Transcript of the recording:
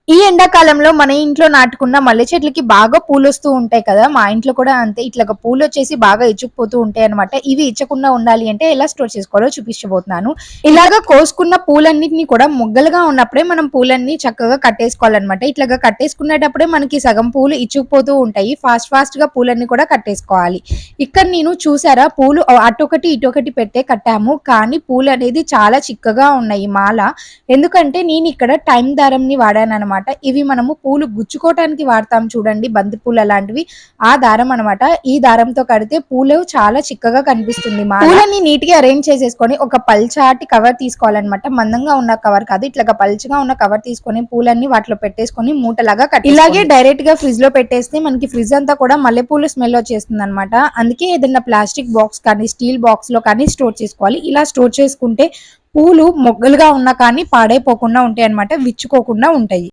ఈ ఎండాకాలంలో మన ఇంట్లో నాటుకున్న మల్లె చెట్లకి బాగా పూలొస్తూ ఉంటాయి కదా! మా ఇంట్లో కూడా అంతే. ఇట్లాగా పూలొచ్చేసి బాగా ఇచ్చుకుపోతూ ఉంటాయన్నమాట. ఇవి ఇచ్చకుండా ఉండాలి అంటే ఎలా స్టోర్ చేసుకోవాలో చూపించబోతున్నాను. ఇలాగా కోసుకున్న పూలన్నిటిని కూడా మొగ్గలుగా ఉన్నప్పుడే మనం పూలన్నీ చక్కగా కట్టేసుకోవాలన్నమాట. ఇట్లాగా కట్టేసుకునేటప్పుడే మనకి సగం పూలు ఇచ్చుకుపోతూ ఉంటాయి. ఫాస్ట్‌గా పూలన్నీ కూడా కట్టేసుకోవాలి. ఇక్కడ నేను చూసారా పూలు అటొకటి, ఇటొకటి పెట్టే కట్టాము. కానీ పూలనేది చాలా చిక్కగా ఉన్నాయి మాల. ఎందుకంటే నేనిక్కడ టైమ్ దారంని వాడాననమాట. ఇవి మనము పూలు గుచ్చుకోవటానికి వాడతాం చూడండి బంతి పూలు అలాంటివి. ఆ దారం అనమాట. ఈ దారంతో కడితే పూలు చాలా చిక్కగా కనిపిస్తుంది మాల. పూలని నీట్‌గా అరేంజ్ చేసేసుకొని ఒక పల్చాటి కవర్ తీసుకోవాలనమాట. మందంగా ఉన్న కవర్ కాదు. ఇట్లాగా పల్చగా ఉన్న కవర్ తీసుకొని పూలన్నీ వాటిలో పెట్టేసుకొని మూటలాగా ఇలాగే డైరెక్ట్‌గా ఫ్రిడ్జ్‌లో పెట్టేస్తే మనకి ఫ్రిడ్జ్ అంతా కూడా మల్లెపూలు స్మెల్ వచ్చేస్తుందనమాట. అందుకే ఏదైనా ప్లాస్టిక్ బాక్స్ కానీ, స్టీల్ బాక్స్‌లో కానీ స్టోర్ చేసుకోవాలి. ఇలా స్టోర్ చేసుకుంటే పూలు మొగ్గలుగా ఉన్నా కానీ పాడైపోకుండా ఉంటాయన్నమాట. విచ్చుకోకుండా ఉంటాయి.